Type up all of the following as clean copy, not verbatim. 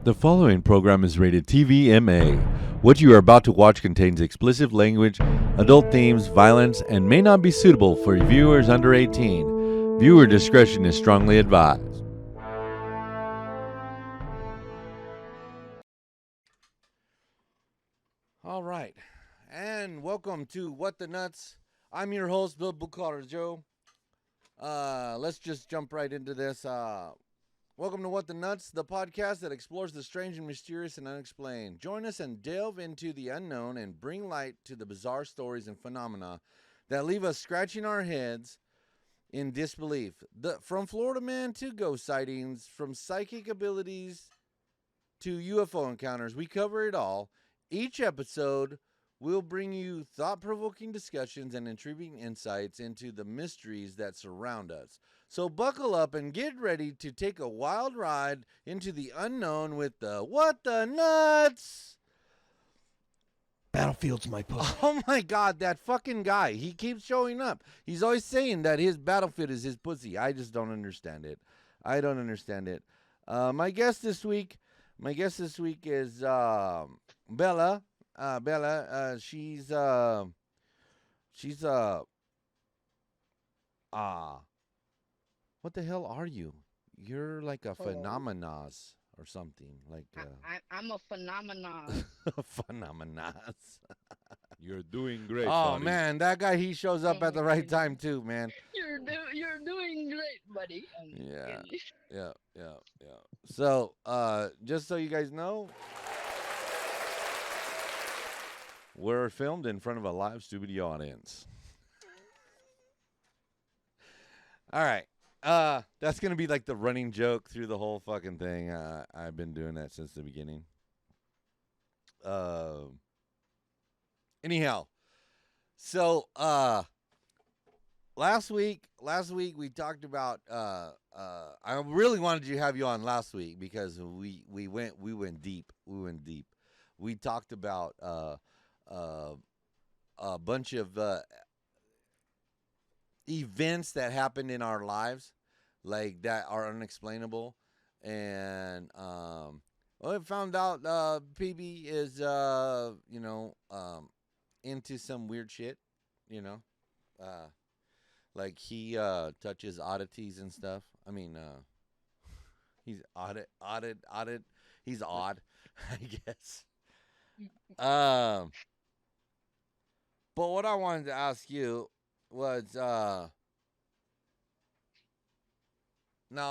The following program is rated TVMA. What you are about to watch contains explicit language, adult themes, violence, and may not be suitable for viewers under 18. Viewer discretion is strongly advised. All right, and welcome to What the Nuts. I'm your host, Bill Blue Collar Joe. Let's just jump right into this. Welcome to What the Nuts, the podcast that explores the strange and mysterious and unexplained. Join us and delve into the unknown and bring light to the bizarre stories and phenomena that leave us scratching our heads in disbelief. From Florida man to ghost sightings, from psychic abilities to UFO encounters, we cover it all. Each episode will bring you thought-provoking discussions and intriguing insights into the mysteries that surround us. So buckle up and get ready to take a wild ride into the unknown with the What the Nuts? Battlefield's my pussy. Oh my God, that fucking guy. He keeps showing up. He's always saying that his Battlefield is his pussy. I just don't understand it. I don't understand it. My guest this week is Bella. She's what the hell are you? You're like a phenomenos or something. Like I'm a phenomenon. phenomenos. You're doing great, Oh buddy. man, that guy, he shows up at the right time too, man. You're doing great, buddy. Yeah. Yeah. So, just so you guys know, we're filmed in front of a live studio audience. All right. That's gonna be like the running joke through the whole fucking thing. I've been doing that since the beginning. Anyhow, so last week we talked about I really wanted to have you on last week because we went deep. We talked about a bunch of events that happened in our lives, like that are unexplainable, and well, I found out PB is into some weird shit, like he touches oddities and stuff. I mean, he's he's odd, I guess. But what I wanted to ask you was, now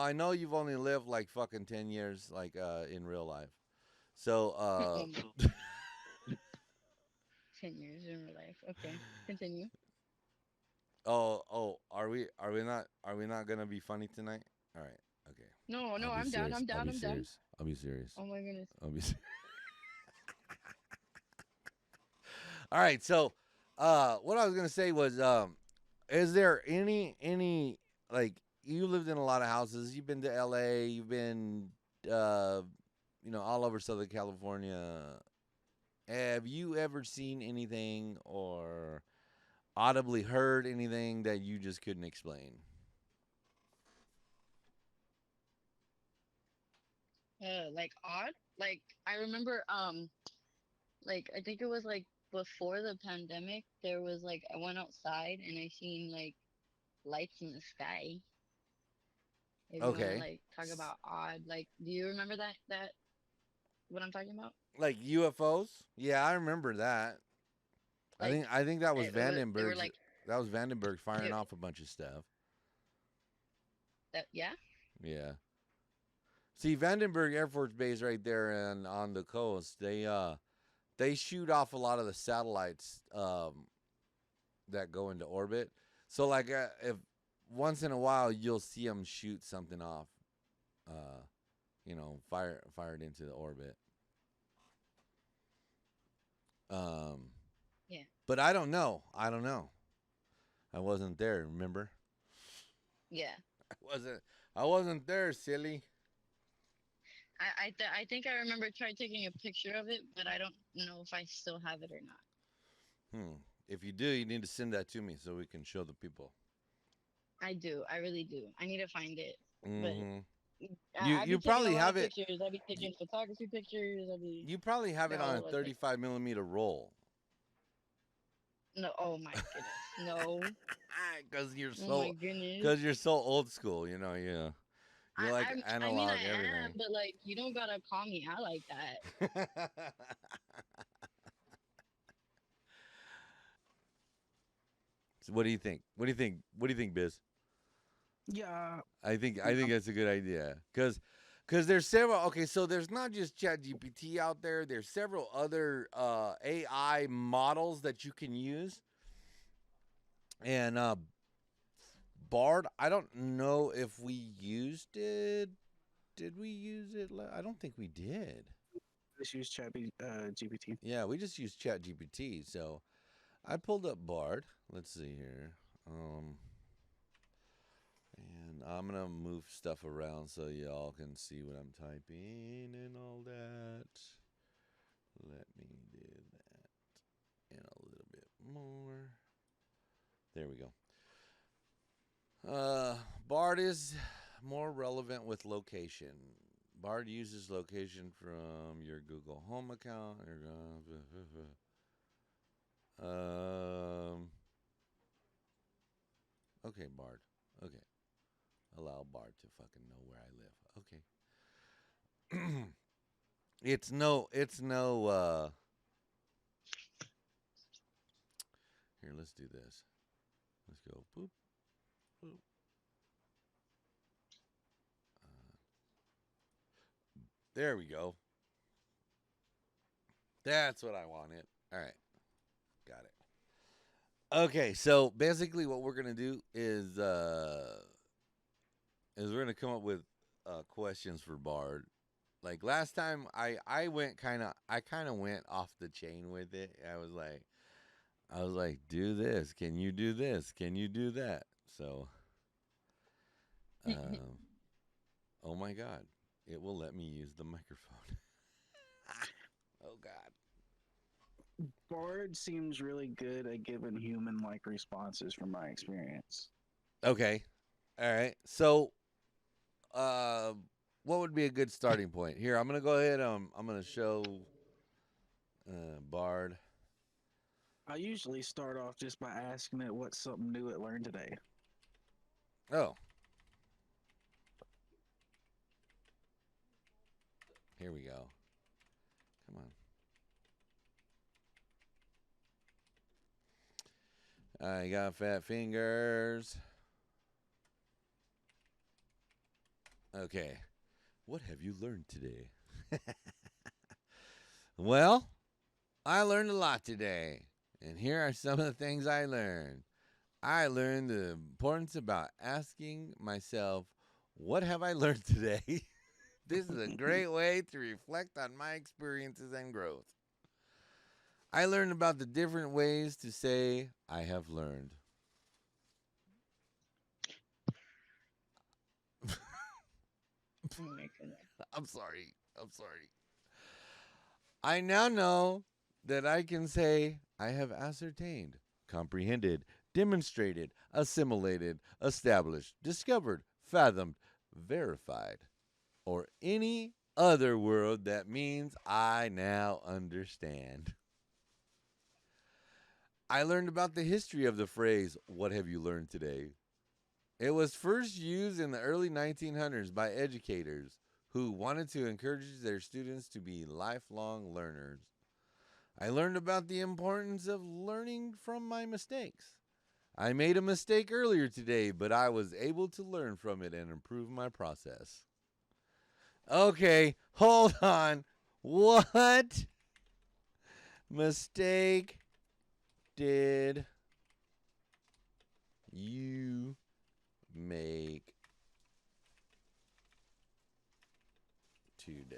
I know you've only lived like fucking 10 years, like in real life. So 10 years in real life. Okay, continue. are we not gonna be funny tonight? All right, okay. No, I'll be I'm down. serious. I'm down. I'm down. I'll be serious. Oh my goodness. I'll be serious. All right, so what I was gonna say was, is there any like, you lived in a lot of houses, you've been to LA, you've been all over Southern California. Have you ever seen anything or audibly heard anything that you just couldn't explain? Like odd. Like I remember. Like I think it was like before the pandemic. There was like I went outside and I seen like lights in the sky. If you want to Okay. like talk about odd, like, do you remember that what I'm talking about? Like UFOs? Yeah, I remember that. Like I think that was they were Vandenberg. like That was Vandenberg firing they, off a bunch of stuff. that. Yeah. Yeah. See, Vandenberg Air Force Base right there and on the coast, they shoot off a lot of the satellites that go into orbit. So like if once in a while you'll see them shoot something off, fired into the orbit. Yeah. But I don't know. I wasn't there. Remember? Yeah. I wasn't there, silly. I think I remember trying taking a picture of it, but I don't know if I still have it or not. If you do, you need to send that to me so we can show the people. I do. I really do. I need to find it. But Mm-hmm. You I you be taking a probably lot have of it. pictures. I be taking photography pictures. I be You probably have it on a all like 35 millimeter roll. no. Oh my goodness, no. Because you're Oh my so, goodness. because you're so old school. You like I mean analog I am, everything. but like you don't gotta call me out like that. So what do you think? What do you think? What do you think, Biz? Yeah, I think that's a good idea because there's several. Okay, so there's not just ChatGPT out there. There's several other AI models that you can use, and Bard. I don't know if we used it. Did we use it? I don't think we did. just use GPT. Yeah, we just used ChatGPT. So I pulled up Bard. Let's see here. And I'm gonna move stuff around so y'all can see what I'm typing and all that. Let me do that and a little bit more. There we go. Bard is more relevant with location. Bard uses location from your Google Home account. Um. Okay, Bard. Okay. Allow Bard to fucking know where I live. Okay. It's no. Here, let's do this. Let's go. Boop. Boop. There we go. That's what I wanted. All right. Got it. Okay, so basically what we're gonna do is we're gonna come up with questions for Bard. Like last time, I kind of went off the chain with it. I was like, do this. Can you do this? Can you do that? So, um, oh my God, it will let me use the microphone. Oh God. Bard seems really good at giving human-like responses from my experience. Okay. All right. So, uh, what would be a good starting point? Here, I'm gonna go ahead. I'm gonna show Bard. I usually start off just by asking it what's something new it learned today. Oh, here we go. Come on. I got fat fingers. Okay. What have you learned today? Well, I learned a lot today. And here are some of the things I learned. I learned the importance about asking myself, what have I learned today? This is a great way to reflect on my experiences and growth. I learned about the different ways to say, I have learned. Oh my goodness. I'm sorry. I'm sorry. I now know that I can say, I have ascertained, comprehended, demonstrated, assimilated, established, discovered, fathomed, verified, or any other word that means I now understand. I learned about the history of the phrase, what have you learned today? It was first used in the early 1900s by educators who wanted to encourage their students to be lifelong learners. I learned about the importance of learning from my mistakes. I made a mistake earlier today, but I was able to learn from it and improve my process. Okay, hold on. What mistake did you make today?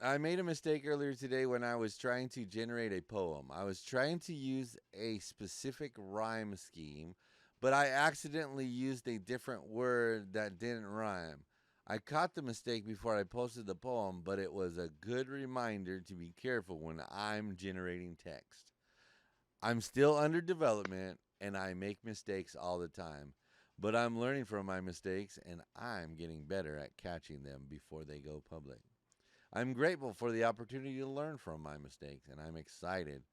I made a mistake earlier today when I was trying to generate a poem. I was trying to use a specific rhyme scheme, but I accidentally used a different word that didn't rhyme. I caught the mistake before I posted the poem, but it was a good reminder to be careful when I'm generating text. I'm still under development and I make mistakes all the time. But I'm learning from my mistakes and I'm getting better at catching them before they go public. I'm grateful for the opportunity to learn from my mistakes and I'm excited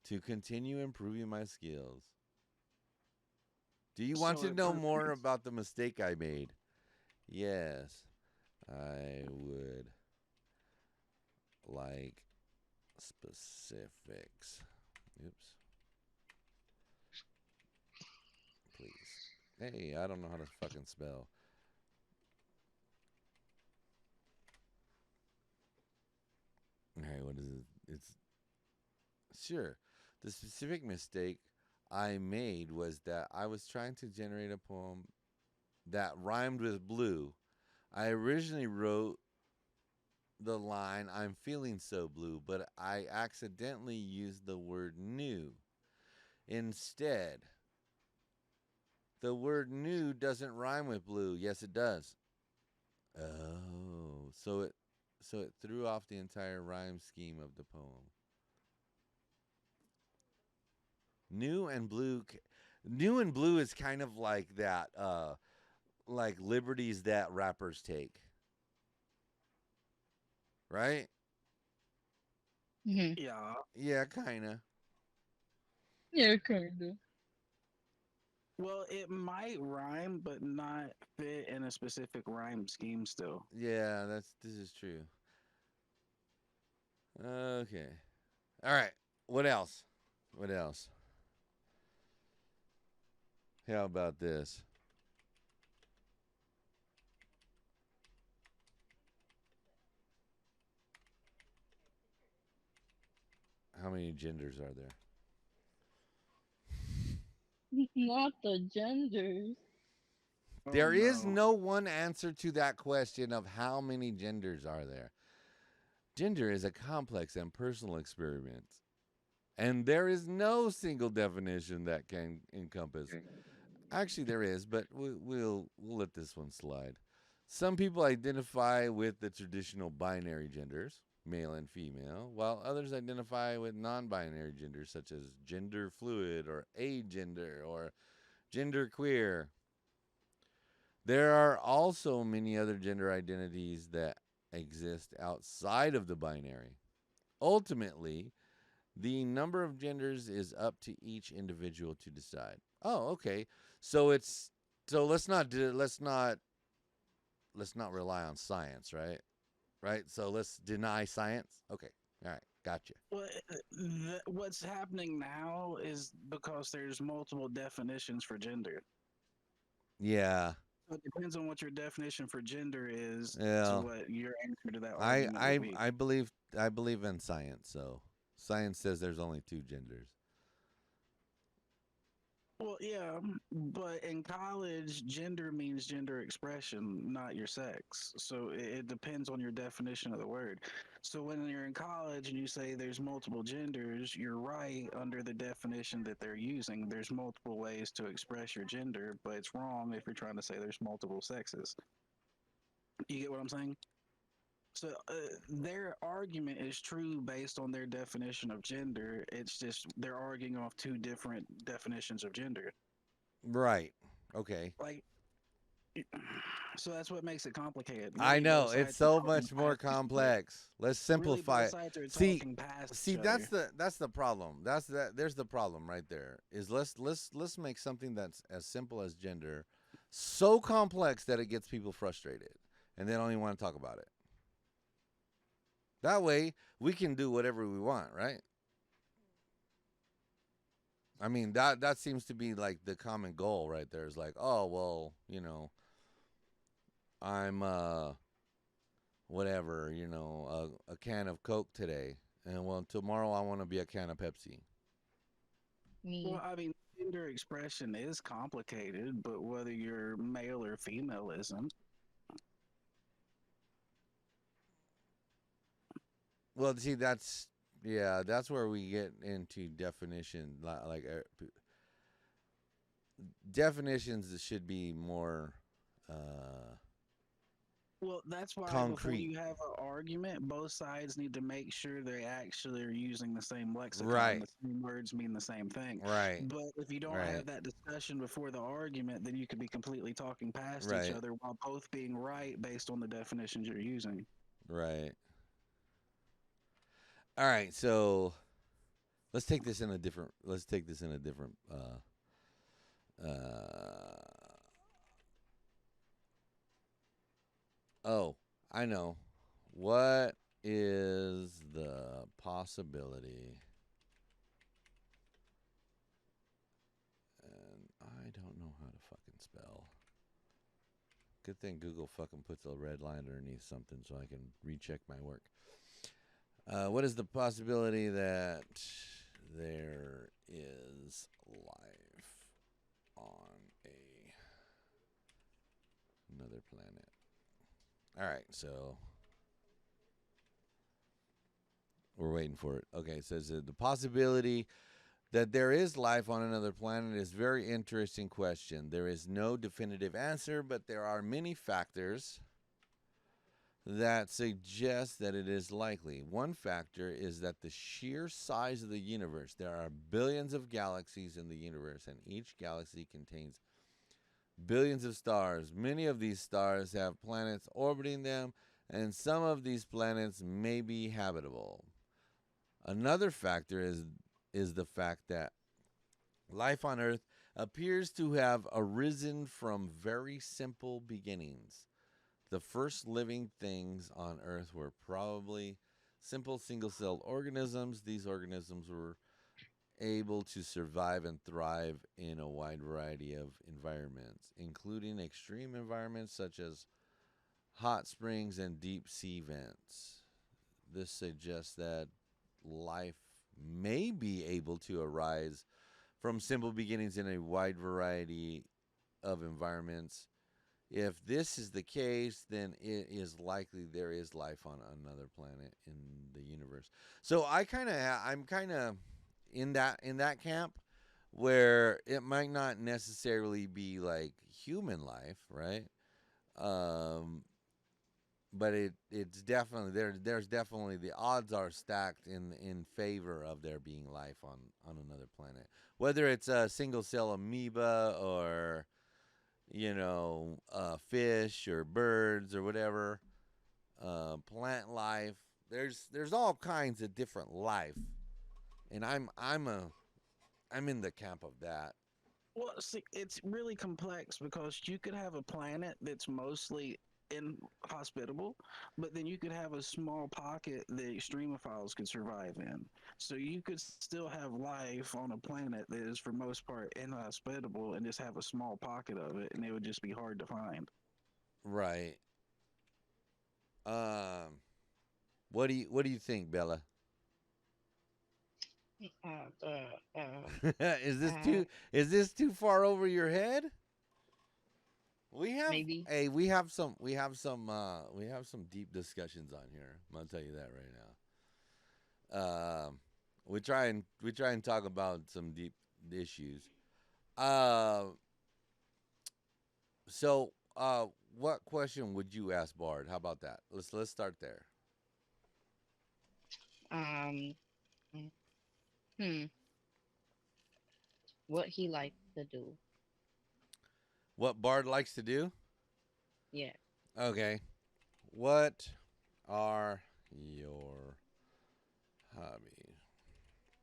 to continue improving my skills. Do you want So to it know more pertains. about the mistake I made? Yes, I would like specifics. Oops, please. Hey, I don't know how to fucking spell. Hey, what is it? It's sure. The specific mistake I made was that I was trying to generate a poem that rhymed with blue. I originally wrote the line, I'm feeling so blue, but I accidentally used the word new. Instead, the word new doesn't rhyme with blue. Yes, it does. Oh, so it threw off the entire rhyme scheme of the poem. New and blue new and blue is kind of like that like liberties that rappers take, right? Hmm. Yeah. Yeah, kind of. Yeah, kinda. Well, it might rhyme, but not fit in a specific rhyme scheme still. Yeah, this is true. Okay. All right. What else? What else? How about this? How many genders are there? Not the genders. Oh There is no. no one answer to that question of how many genders are there. Gender is a complex and personal experience, and there is no single definition that can encompass. Actually, there is, but we'll let this one slide. Some people identify with the traditional binary genders, male and female, while others identify with non-binary genders such as gender fluid or agender or gender queer. There are also many other gender identities that exist outside of the binary. Ultimately, the number of genders is up to each individual to decide. Oh, okay. So it's so let's not rely on science, right? Right? So let's deny science. Okay. All right. Gotcha. Well, what's happening now is because there's multiple definitions for gender. Yeah. So it depends on what your definition for gender is to Yeah. what your answer to that I argument would I be. I believe in science, so science says there's only two genders. Well, yeah, but in college, gender means gender expression, not your sex. So it depends on your definition of the word. So when you're in college and you say there's multiple genders, you're right under the definition that they're using. There's multiple ways to express your gender, but it's wrong if you're trying to say there's multiple sexes. You get what I'm saying? So their argument is true based on their definition of gender. It's just they're arguing off two different definitions of gender. Right. Okay. Like, so that's what makes it complicated. I Really, know both it's sides are so talking much more past each other. complex. Let's Really, simplify both it. sides are See, talking past see, each other. that's the problem. There's the problem right there. Is let's make something that's as simple as gender so complex that it gets people frustrated and they don't even want to talk about it. That way we can do whatever we want, right? I mean that seems to be like the common goal right there. Is like, oh well, I'm whatever, a can of Coke today, and well tomorrow I want to be a can of Pepsi. Well, Me. I mean, gender expression is complicated, but whether you're male or female isn't. Well, see, that's where we get into definition. Like definitions should be more. Uh, Well, that's why before concrete. you have an argument, both sides need to make sure they actually are using the same lexicon. Right, The same words mean the same thing. right, But if you don't right, have that discussion before the argument, then you could be completely talking past each right, other while both being right based on the definitions you're using. right. All right, so let's take this in a different. Let's take this in a different. Oh, I know. What is the possibility? And I don't know how to fucking spell. Good thing Google fucking puts a red line underneath something so I can recheck my work. What is the possibility that there is life on another planet? All right, so we're waiting for it. Okay, it says the possibility that there is life on another planet is a very interesting question. There is no definitive answer, but there are many factors that suggest that it is likely. One factor is that the sheer size of the universe. There are billions of galaxies in the universe, and each galaxy contains billions of stars. Many of these stars have planets orbiting them, and some of these planets may be habitable. Another factor is the fact that life on Earth appears to have arisen from very simple beginnings. The first living things on Earth were probably simple single-celled organisms. These organisms were able to survive and thrive in a wide variety of environments, including extreme environments such as hot springs and deep sea vents. This suggests that life may be able to arise from simple beginnings in a wide variety of environments. If this is the case, then it is likely there is life on another planet in the universe. So I'm kind of in that camp where it might not necessarily be like human life, right? Um, but it's definitely there's definitely the odds are stacked in favor of there being life on another planet, whether it's a single cell amoeba or fish or birds or whatever, plant life. There's all kinds of different life, and I'm in the camp of that. Well, see, it's really complex because you could have a planet that's mostly inhospitable, but then you could have a small pocket that extremophiles could survive in. So you could still have life on a planet that is, for most part, inhospitable and just have a small pocket of it, and it would just be hard to find. Right. Um. What do you think, Bella? is this Uh, too is this too far over your head? We have maybe. hey, we have some deep discussions on here. I'm gonna tell you that right now. We try and talk about some deep issues. Uh, so what question would you ask Bard? How about that? Let's start there. Um, hmm, what he likes to do. What Bard likes to do? Yeah. Okay. What are your hobbies?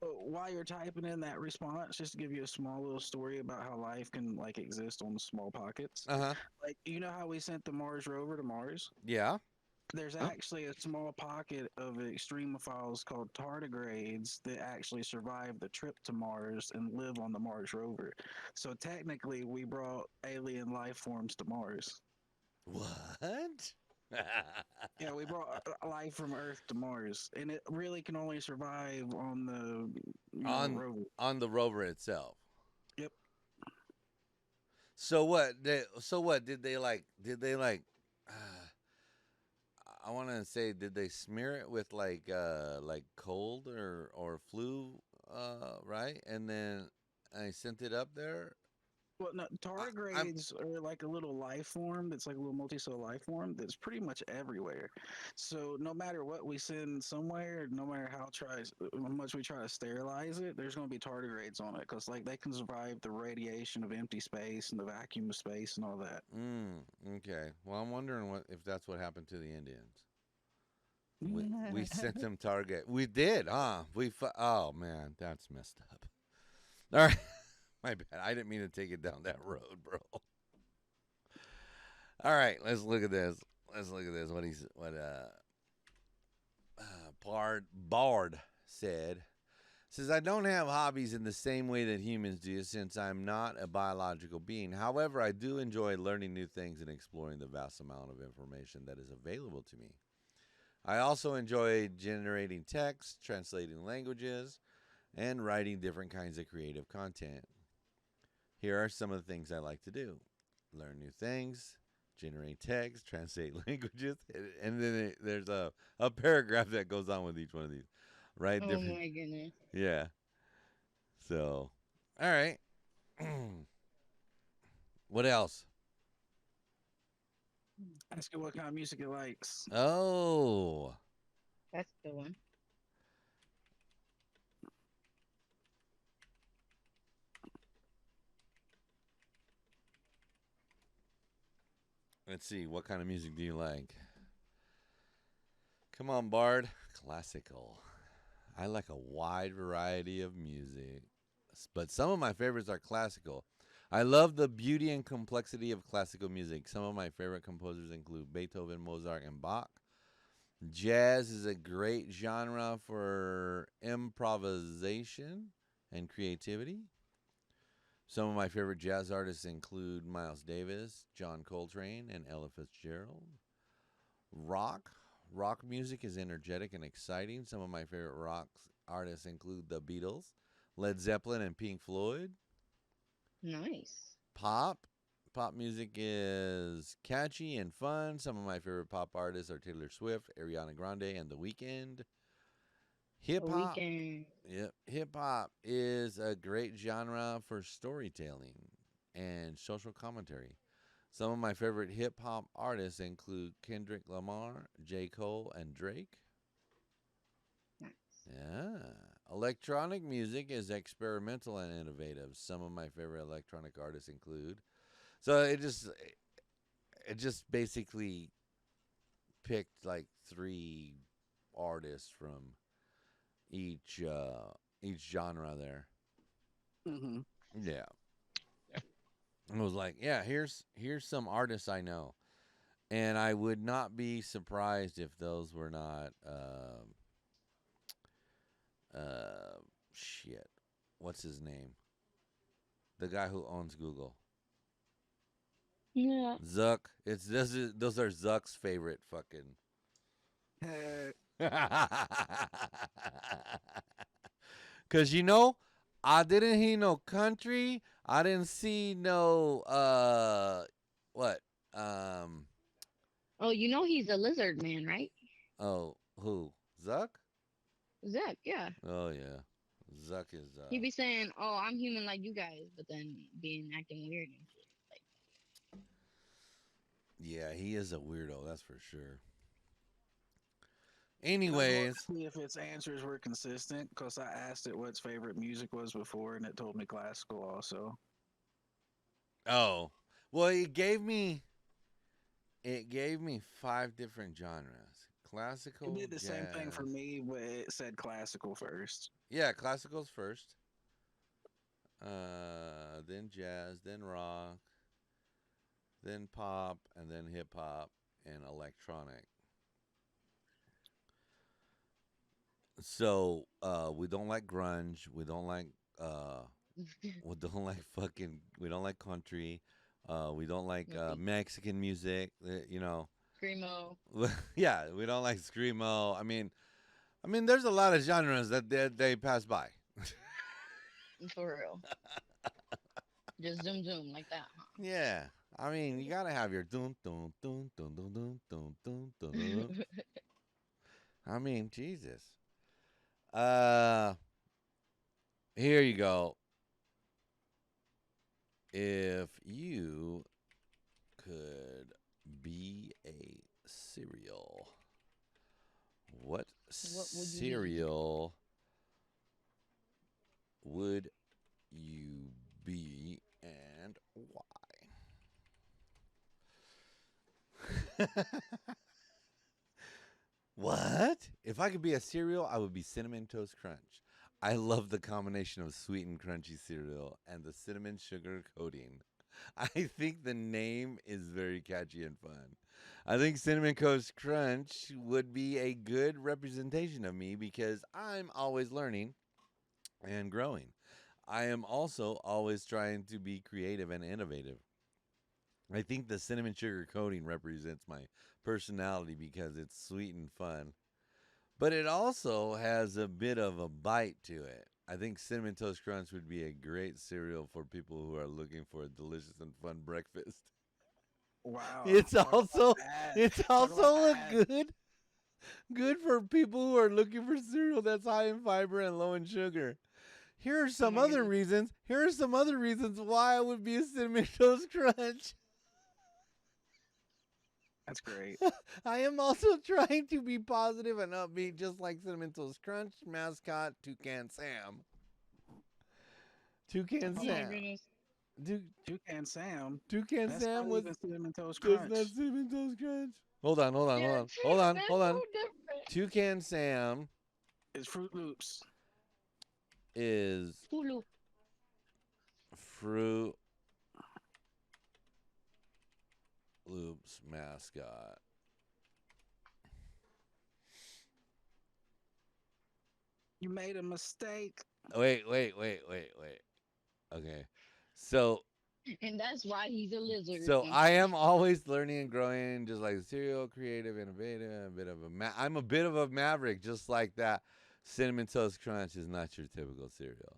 While you're typing in that response, just to give you a small little story about how life can like exist on small pockets. Uh huh. Like you know how we sent the Mars rover to Mars? Yeah. There's Huh? actually a small pocket of extremophiles called tardigrades that actually survive the trip to Mars and live on the Mars rover. So technically, we brought alien life forms to Mars. What? Yeah, we brought life from Earth to Mars, and it really can only survive on the on rover. on the rover itself. Yep. So what did they like? I want to say, did they smear it with like cold or flu, right? And then I sent it up there. Well, no, I'm tardigrades are like a little life form that's like a little multicellular life form that's pretty much everywhere. So no matter what we send somewhere, no matter how much we try to sterilize it, there's going to be tardigrades on it because like they can survive the radiation of empty space and the vacuum of space and all that. mm, okay. Well, I'm wondering what if that's what happened to the Indians. We sent them target. We did, huh? Oh man, that's messed up. All right, my bad. I didn't mean to take it down that road, bro. All right, let's look at this. Let's look at this. Bard says I don't have hobbies in the same way that humans do since I'm not a biological being. However, I do enjoy learning new things and exploring the vast amount of information that is available to me. I also enjoy generating text, translating languages, and writing different kinds of creative content. Here are some of the things I like to do: learn new things, generate text, translate languages, and then there's a paragraph that goes on with each one of these. Write Oh different. my goodness. Yeah. So, all right. What else? Ask it what kind of music it likes. Oh, That's the one. let's see. What kind of music do you like? Come on, Bard. Classical. I like a wide variety of music, but some of my favorites are classical. I love the beauty and complexity of classical music. Some of my favorite composers include Beethoven, Mozart, and Bach. Jazz is a great genre for improvisation and creativity. Some of my favorite jazz artists include Miles Davis, John Coltrane, and Ella Fitzgerald. Rock. Rock music is energetic and exciting. Some of my favorite rock artists include the Beatles, Led Zeppelin, and Pink Floyd. Nice. Pop. Pop music is catchy and fun. Some of my favorite pop artists are Taylor Swift, Ariana Grande, and The Weeknd. A Hip hop. weekend. Yep. Hip hop is a great genre for storytelling and social commentary. Some of my favorite hip hop artists include Kendrick Lamar, J. Cole, and Drake. Nice. Yeah. Electronic music is experimental and innovative. Some of my favorite electronic artists include. So it just basically picked like three artists from each each genre there. Hmm. Yeah. I was like, yeah, here's some artists I know. And I would not be surprised if those were not uh shit. What's his name? The guy who owns Google. Yeah. Zuck. Those are Zuck's favorite fucking. Cause I didn't hear no country. I didn't see no what um Oh, you know he's a lizard man, right? oh who Zuck? Zach, yeah. Oh yeah, Zuck is He be saying, "Oh, I'm human like you guys," but then being acting weird and shit. Like, yeah, he is a weirdo, that's for sure. And I was wanting Anyways, to see if its answers were consistent because I asked it what its favorite music was before, and it told me classical also. oh well, it gave me five different genres: It classical, did the same thing for jazz. me, but it said classical first. Yeah, classical's first. Then jazz, then rock, then pop, and then hip hop and electronic. So we don't like grunge. Uh, we don't like country. We don't like maybe Mexican music. screamo Yeah, we don't like screamo. I mean, there's a lot of genres that they pass by. for real. Just zoom zoom like that, Yeah, I mean, you gotta have your dun dun dun dun dun dun dun dun dun. Dun. huh? I mean, Jesus. Uh, here you go. If you could be a cereal, what What would you be? cereal would you be and why? What? If I could be a cereal, I would be Cinnamon Toast Crunch. I love the combination of sweet and crunchy cereal and the cinnamon sugar coating. I think the name is very catchy and fun. I think Cinnamon Toast Crunch would be a good representation of me because I'm always learning and growing. I am also always trying to be creative and innovative. I think the cinnamon sugar coating represents my personality because it's sweet and fun, but it also has a bit of a bite to it. I think Cinnamon Toast Crunch would be a great cereal for people who are looking for a delicious and fun breakfast. Wow. It's also it's Talk about also a that. good for people who are looking for cereal that's high in fiber and low in sugar. Here are Oh some my other goodness. reasons. Here are some other reasons why I would be a Cinnamon Toast Crunch. That's great. I am also trying to be positive and upbeat, just like Cinnamon Toast Crunch mascot Toucan Sam. Toucan Oh my Oh, Sam. goodness. Toucan Sam. Toucan That's Sam not was even Cinnamon Toast does not Crunch. Cinnamon Toast Crunch. Hold on, hold on, hold Yeah, on, hold on, that's hold so on. different. Toucan Sam It's Fruit Loops. is Hulu. Fruit Loops mascot. You made a mistake. Wait. Okay. So And that's why he's a lizard. so I'm I sorry. am always learning and growing, just like serial, creative, innovative, a bit of I'm a bit of a maverick, just like that. Cinnamon Toast Crunch is not your typical cereal.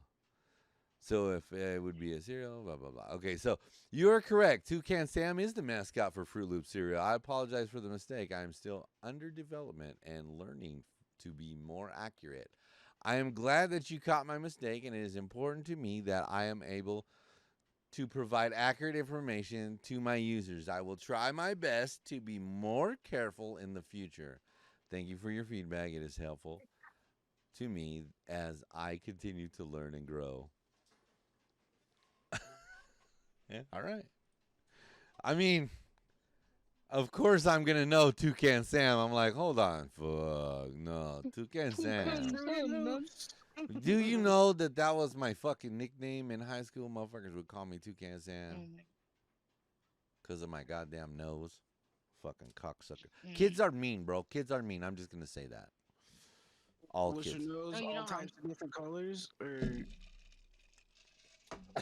So if it would be a cereal, blah blah blah. Okay, so you are correct. Toucan Sam is the mascot for Fruit Loop cereal. I apologize for the mistake. I am still under development and learning to be more accurate. I am glad that you caught my mistake, and it is important to me that I am able to provide accurate information to my users. I will try my best to be more careful in the future. Thank you for your feedback. It is helpful to me as I continue to learn and grow. Yeah, all right. I mean, of course I'm gonna know Toucan Sam. I'm like, hold on, fuck, no, Toucan Toucan Sam. Fruity Sam, man. Loops. Do you know that that was my fucking nickname in high school? Motherfuckers would call me Toucan Oh Sam my. because of my goddamn nose. Fucking cocksucker. Mm. Kids are mean, bro. Kids are mean. I'm just gonna say that. All Was your kids. No, nose you all don't know. types of different colors, or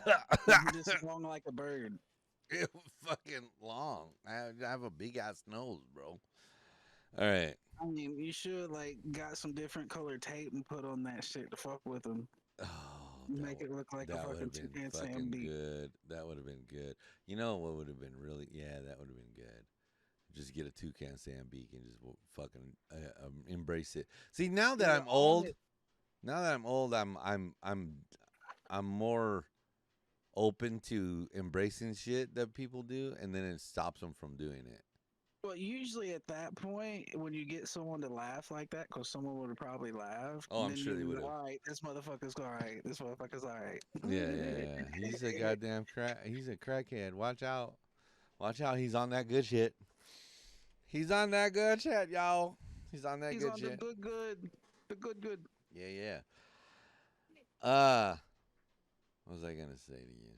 was it just long like a bird? It was fucking long. I have a big ass nose, bro. All right. I mean, you should like got some different color tape and put on that shit to fuck with them. Oh, Make it look like a that would fucking have been Toucan Sam fucking beat. good. That would have been good. You know what would have been really? Yeah, that would have been good. Just get a toucan Sam beak and just fucking embrace it. See, now that Yeah, I'm on old, it. I'm more open to embracing shit that people do, and then it stops them from doing it. Well, usually at that point, when you get someone to laugh like that, because someone would have probably laughed, Oh, I'm then sure they you, would have. all right, this motherfucker's all right. This motherfucker's all right. Yeah. He's a goddamn crack. He's a crackhead. Watch out. Watch out. He's on that good shit. He's on that good shit, y'all. He's on that He's good on the shit. good. Yeah. What was I gonna say to you?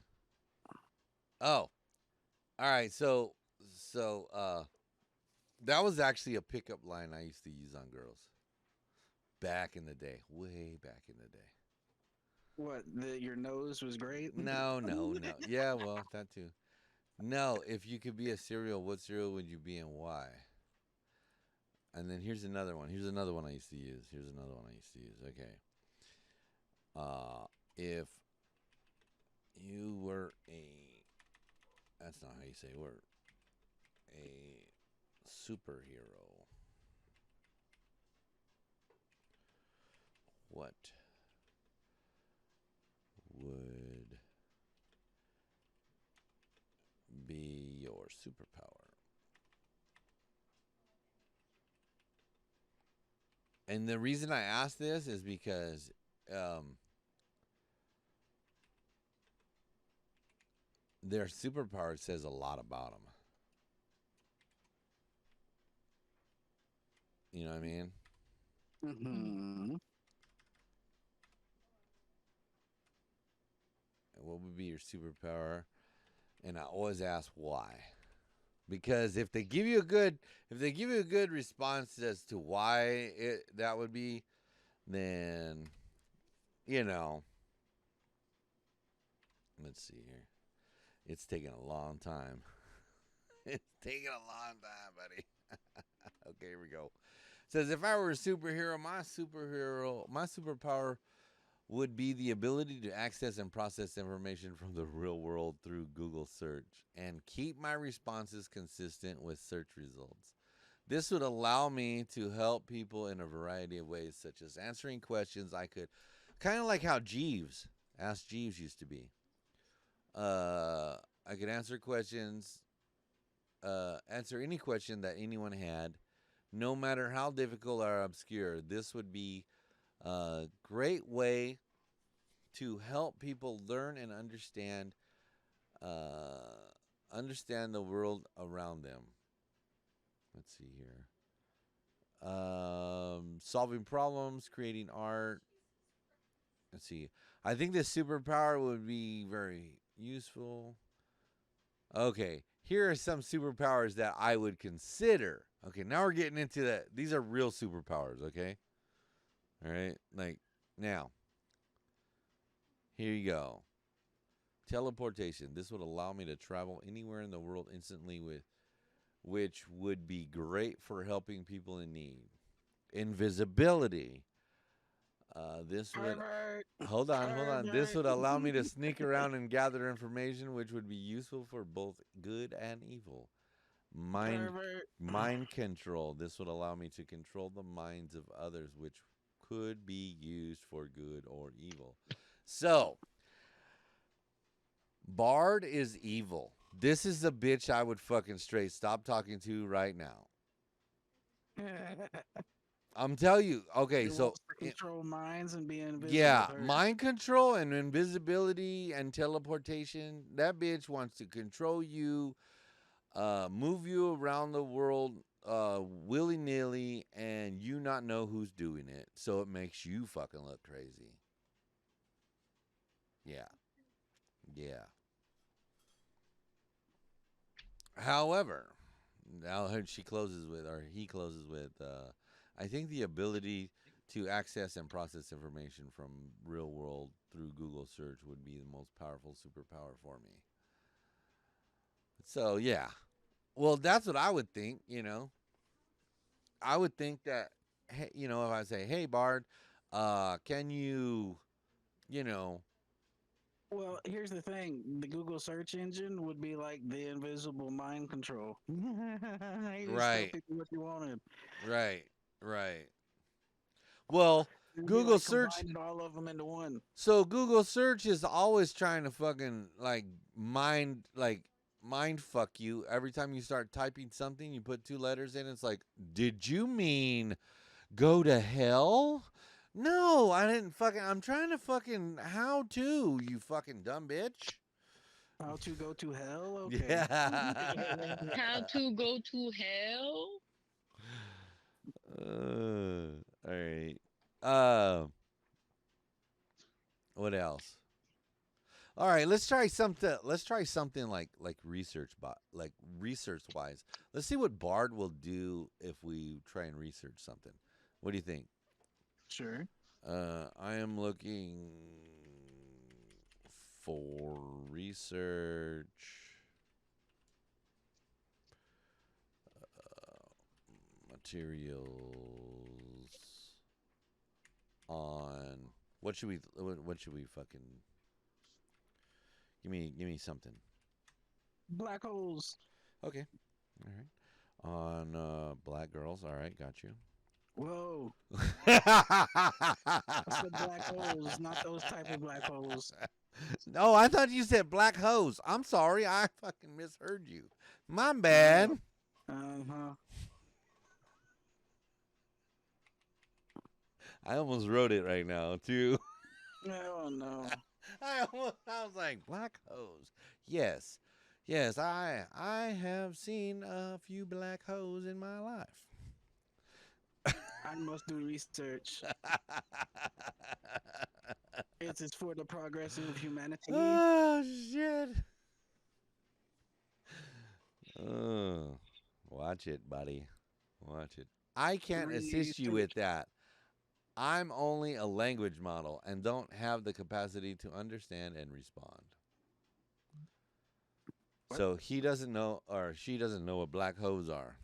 Oh, all right. So, that was actually a pickup line I used to use on girls back in the day, way back in the day. What? Your nose was great. No. Yeah, well, that too. No, if you could be a cereal, what cereal would you be and why? And then here's another one. Here's another one I used to use. Here's another one I used to use. Okay. If you were that's not how you say word, a superhero, what would superpower. And the reason I ask this is because their superpower says a lot about them. You know what I mean? Mm-hmm. What would be your superpower? And I always ask why. Because if they give you a good response as to why that would be, then let's see here. It's taking a long time. It's taking a long time, buddy. Okay, here we go. It says if I were a superhero, my superpower would be the ability to access and process information from the real world through Google search and keep my responses consistent with search results. This would allow me to help people in a variety of ways, such as answering questions I could, kind of like how Ask Jeeves used to be. I could answer any question that anyone had, no matter how difficult or obscure. This would be a great way to help people learn and understand the world around them. Let's see here. Solving problems, creating art. Let's see. I think this superpower would be very useful. Okay, here are some superpowers that I would consider. Okay, now we're getting into that. These are real superpowers, okay? All right, like now. Here you go. Teleportation. This would allow me to travel anywhere in the world instantly, which would be great for helping people in need. Invisibility. This would hold on. This would allow me to sneak around and gather information, which would be useful for both good and evil. Mind control. This would allow me to control the minds of others, which could be used for good or evil. So, Bard is evil. This is the bitch I would fucking straight stop talking to right now. I'm telling you. Okay, It so wants to control minds and be invisible. yeah, mind control and invisibility and teleportation. That bitch wants to control you, move you around the world willy nilly, and you not know who's doing it. So it makes you fucking look crazy. Yeah. Yeah. However, now he closes with, I think the ability to access and process information from real world through Google search would be the most powerful superpower for me. So, yeah. Well, that's what I would think, I would think that, hey, if I say, hey, Bard, can you, you know, Well, here's the thing: the Google search engine would be like the invisible mind control. You just tell right, people what you wanted. right, right. Well, It'd be Google like search. combining all of them into one. So Google search is always trying to fucking mind fuck you every time you start typing something. You put two letters in. It's like, did you mean go to hell? No, I didn't fucking. I'm trying to fucking how to, you fucking dumb bitch. How to go to hell? Okay. Yeah. How to go to hell? All right. Uh, what else? All right, let's try something. Let's try something like research wise. Let's see what Bard will do if we try and research something. What do you think? Sure. I am looking for research materials on what should we fucking give me something. Black holes. Okay. All right. On black girls. All right, got you. Whoa. I said black holes, not those type of black holes. No, I thought you said black hose. I'm sorry, I fucking misheard you. My Uh, bad. uh-huh. I almost wrote it right now too. Oh no. I was like black hose. Yes, yes. I have seen a few black holes in my life. I must do research. It is for the progress of humanity. Oh shit. Oh, watch it, buddy. Watch it. I can't assist you Research. with that. I'm only a language model and don't have the capacity to understand and respond. What? So he doesn't know or she doesn't know what black holes are.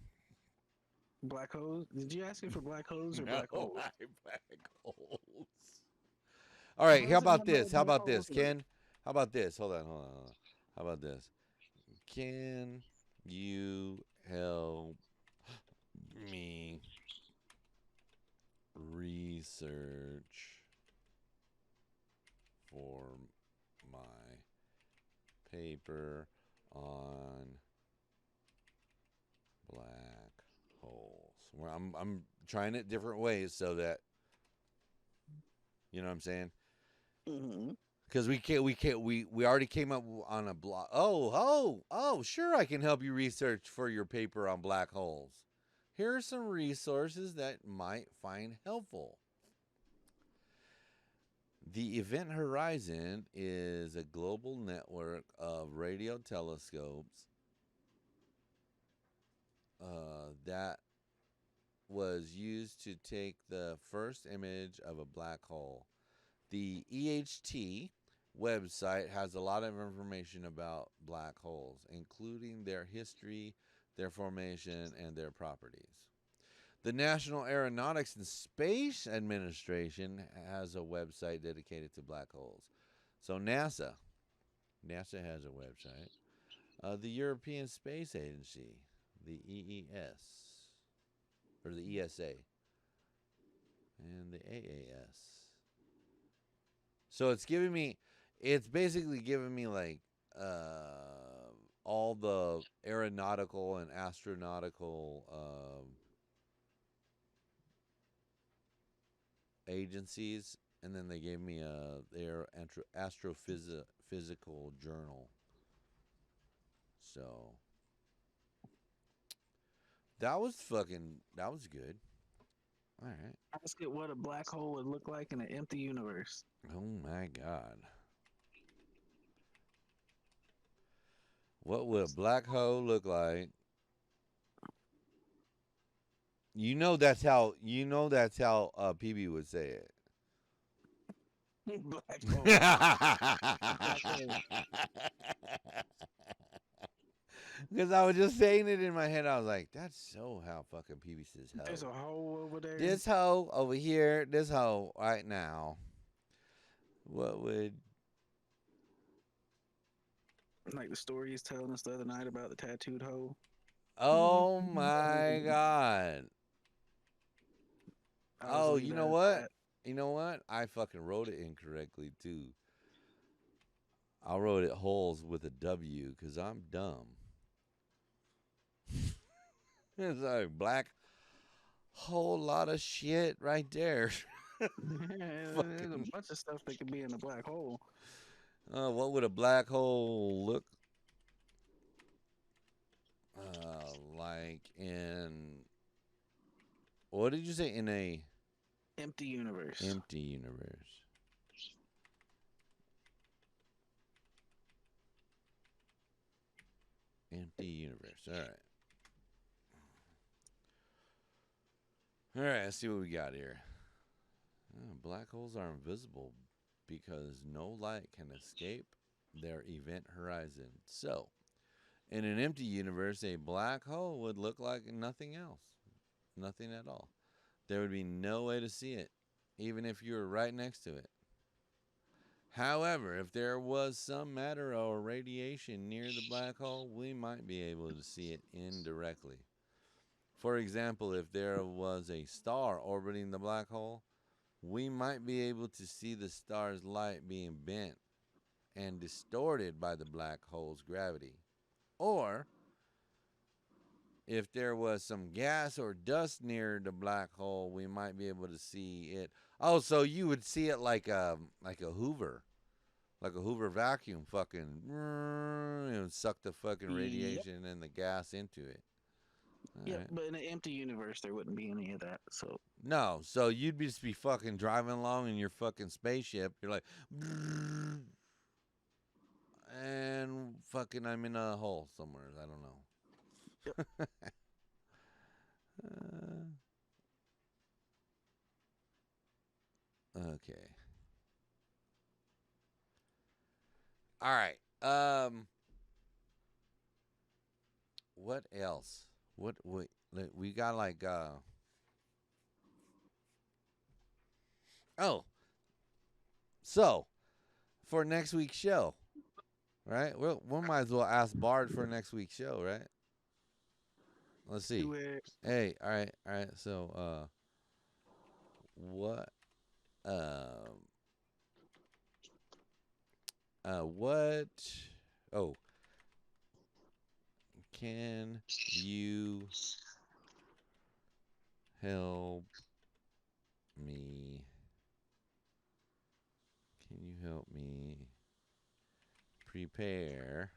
Black holes? Did you ask me for black holes or No, black holes? black holes. All right, How how does about anyone know this? what How black about this, holes are? Ken? How about this? Hold on. How about this? Can you help me research for my paper on black holes? Well, I'm trying it different ways so that you know what I'm saying. Mm-hmm. Because we already came up on a block. Sure, I can help you research for your paper on black holes. Here are some resources that might find helpful. The Event Horizon is a global network of radio telescopes that was used to take the first image of a black hole. The EHT website has a lot of information about black holes, including their history, their formation, and their properties. The National Aeronautics and Space Administration has a website dedicated to black holes. So NASA has a website. The European Space Agency, the EES, or the ESA, and the AAS. So it's basically giving me like all the aeronautical and astronautical agencies, and then they gave me their astrophysical journal. So that was good. All right. Ask it what a black hole would look like in an empty universe. Oh my God. What would a black hole look like? You know that's how PB would say it. Black hole. Black hole. Because I was just saying it in my head. I was like, that's so how fucking PB says There's a hoe. hole over there. This hoe over here, this hoe right now. What would. Like the story he's telling us the other night about the tattooed hole. Oh my God. I was Oh, leave you that know at what? that. You know what? I fucking wrote it incorrectly too. I wrote it holes with a W because I'm dumb. It's like black whole lot of shit right there. There's a Fucking. bunch of stuff that could be in a black hole. What would a black hole look like in? What did you say in a Empty universe. empty universe? Empty universe. All right. All right. Let's see what we got here. Black holes are invisible because no light can escape their event horizon. So, in an empty universe, a black hole would look like nothing else, nothing at all. There would be no way to see it, even if you were right next to it. However, if there was some matter or radiation near the black hole, we might be able to see it indirectly. For example, if there was a star orbiting the black hole, we might be able to see the star's light being bent and distorted by the black hole's gravity. Or if there was some gas or dust near the black hole, we might be able to see it. Oh, so you would see it like a Hoover. Like a Hoover vacuum fucking suck the fucking Yep. radiation and the gas into it. Yep, Alright. but in an empty universe, there wouldn't be any of that. So No, so you'd just be fucking driving along in your fucking spaceship. You're like, and fucking I'm in a hole somewhere. I don't know. Okay. All right. What else? What we got like oh, so for next week's show, right? We might as well ask Bard for next week's show, right? Let's see. do it. Hey, all right. So, what, what? Oh, can you help me? Can you help me prepare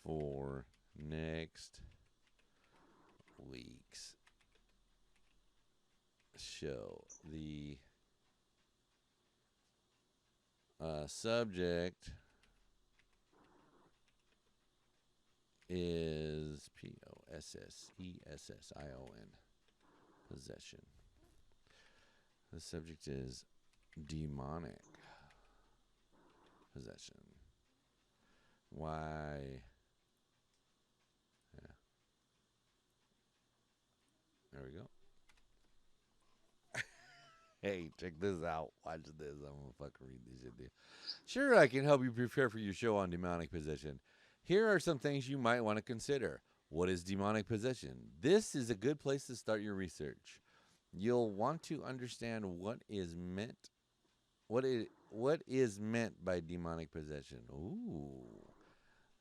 for next week's show? The subject is possession. Possession. The subject is demonic possession. Why? Yeah. There we go. Hey, check this out. Watch this. I'm gonna fucking read this shit to you. Sure, I can help you prepare for your show on demonic possession. Here are some things you might want to consider. What is demonic possession? This is a good place to start your research. You'll want to understand what is meant by demonic possession. Ooh.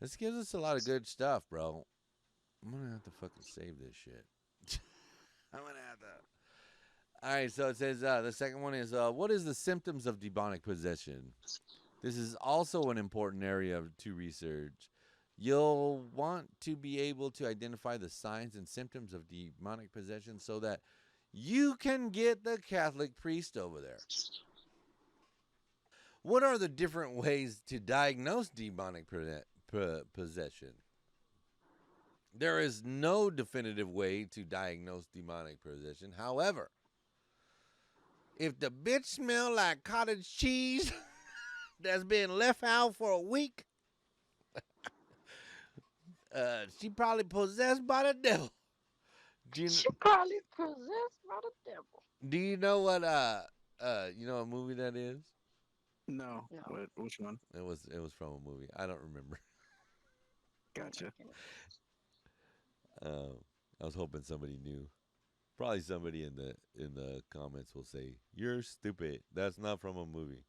This gives us a lot of good stuff, bro. I'm gonna have to fucking save this shit. I'm gonna have to. All right, so it says the second one is what is the symptoms of demonic possession? This is also an important area to research. You'll want to be able to identify the signs and symptoms of demonic possession so that you can get the Catholic priest over there. What are the different ways to diagnose demonic possession? There is no definitive way to diagnose demonic possession. However, if the bitch smell like cottage cheese that's been left out for a week, she probably possessed by the devil. She probably possessed by the devil. Do you know what you know what movie that is? No. No. What? Which one? It was from a movie. I don't remember. Gotcha. I was hoping somebody knew. Probably somebody in the comments will say, "You're stupid. That's not from a movie."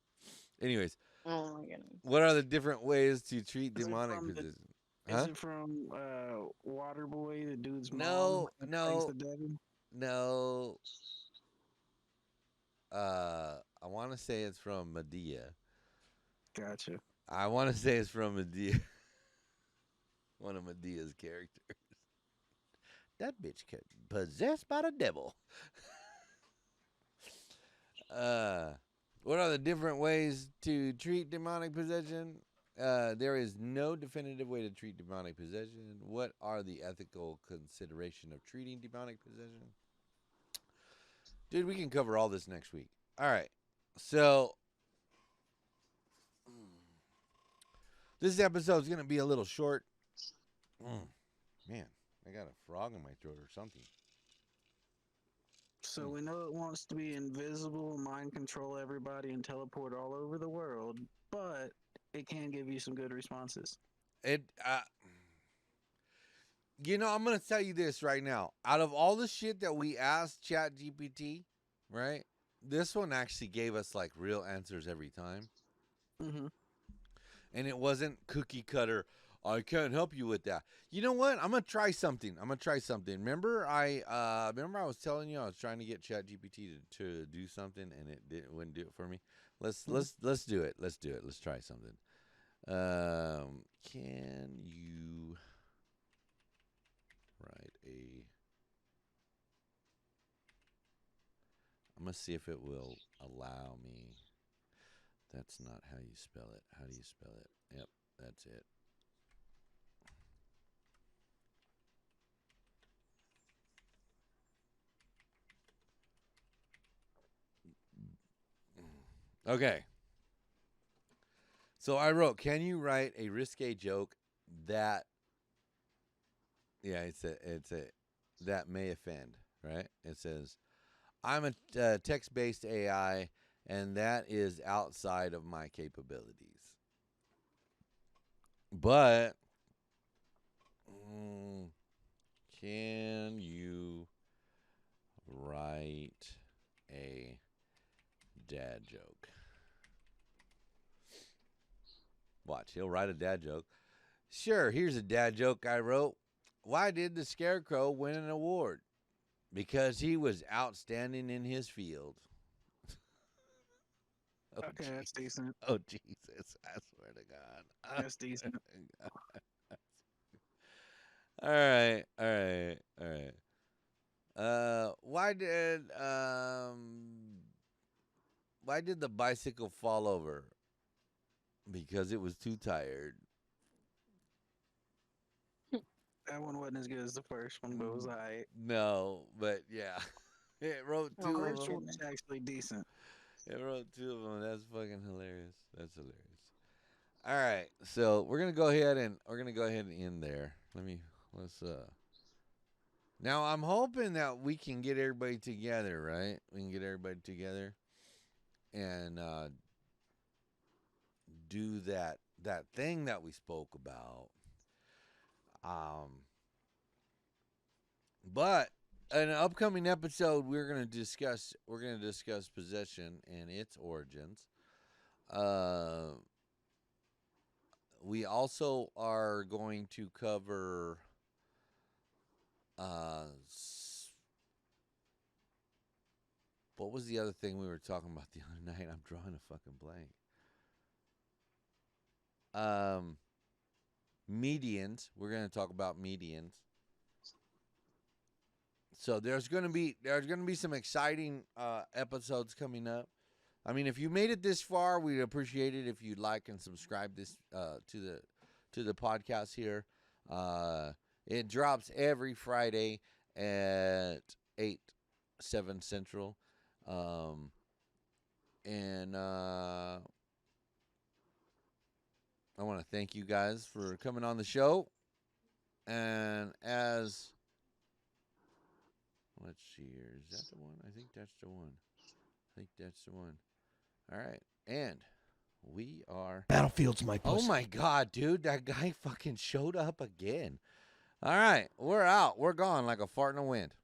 Anyways, Oh my goodness. what are the different ways to treat Is it demonic from the- possession? Is it from Waterboy, the dude's No, mom? no. Plays the devil? No. I want to say it's from Medea. Gotcha. I want to say it's from Medea. One of Medea's characters. That bitch kept possessed by the devil. What are the different ways to treat demonic possession? There is no definitive way to treat demonic possession. What are the ethical consideration of treating demonic possession? Dude, we can cover all this next week. All right. So, this episode is going to be a little short. Man, I got a frog in my throat or something. So we know it wants to be invisible, mind control everybody, and teleport all over the world, but it can give you some good responses. I'm going to tell you this right now. Out of all the shit that we asked ChatGPT, right? This one actually gave us like real answers every time. Mm-hmm. and it wasn't cookie cutter. I can't help you with that. You know what? I'm gonna try something. Remember, I was telling you I was trying to get ChatGPT to do something, and wouldn't do it for me. Let's do it. Let's do it. Let's try something. Can you write a? I'm gonna see if it will allow me. That's not how you spell it. How do you spell it? Yep, that's it. Okay. So I wrote, can you write a risque joke that, that may offend, right? It says, I'm a text-based AI, and that is outside of my capabilities. But, can you write a dad joke? Watch, he'll write a dad joke. Sure, here's a dad joke I wrote. Why did the Scarecrow win an award? Because he was outstanding in his field. Oh, okay, that's decent. Oh, Jesus, I swear to God. That's decent. All right. Why did the bicycle fall over? Because it was too tired. That one wasn't as good as the first one, but it was alright. No, but yeah. It wrote two of them. First one was actually decent. It wrote two of them. That's fucking hilarious. That's hilarious. All right, so we're gonna go ahead and end there. Let's. Now I'm hoping that we can get everybody together, right? We can get everybody together, and do that thing that we spoke about. But in an upcoming episode, we're gonna discuss possession and its origins. We also are going to cover what was the other thing we were talking about the other night? I'm drawing a fucking blank. Medians. We're going to talk about medians. So there's going to be some exciting episodes coming up. I mean, if you made it this far, we'd appreciate it if you'd like and subscribe this to the podcast here. It drops every Friday at 7 Central. And I want to thank you guys for coming on the show. And let's see here. Is that the one? I think that's the one. All right. And we are... Battlefield's my pussy. Oh, my God, dude. That guy fucking showed up again. All right. We're out. We're gone like a fart in the wind.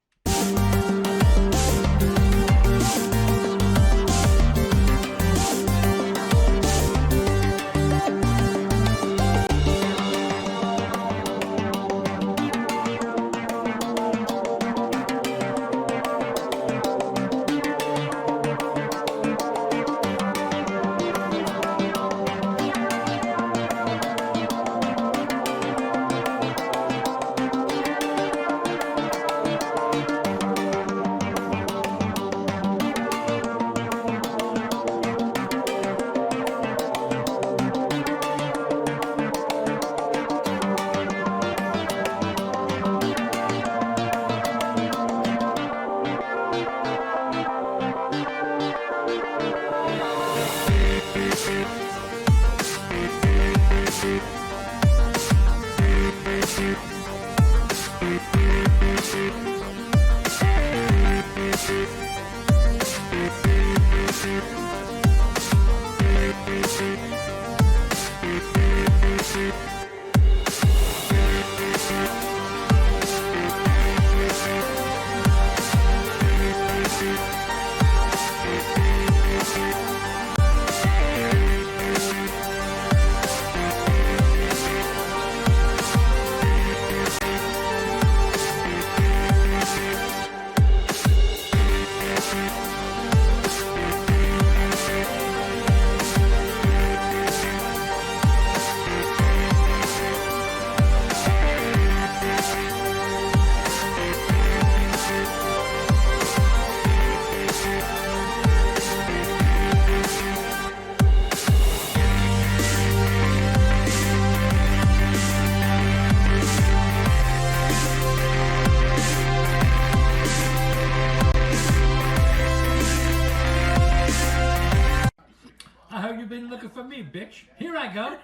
bitch. Here I go.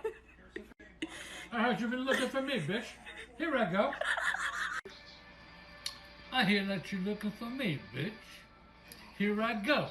I heard you've been looking for me, bitch. Here I go. I hear that you're looking for me, bitch. Here I go.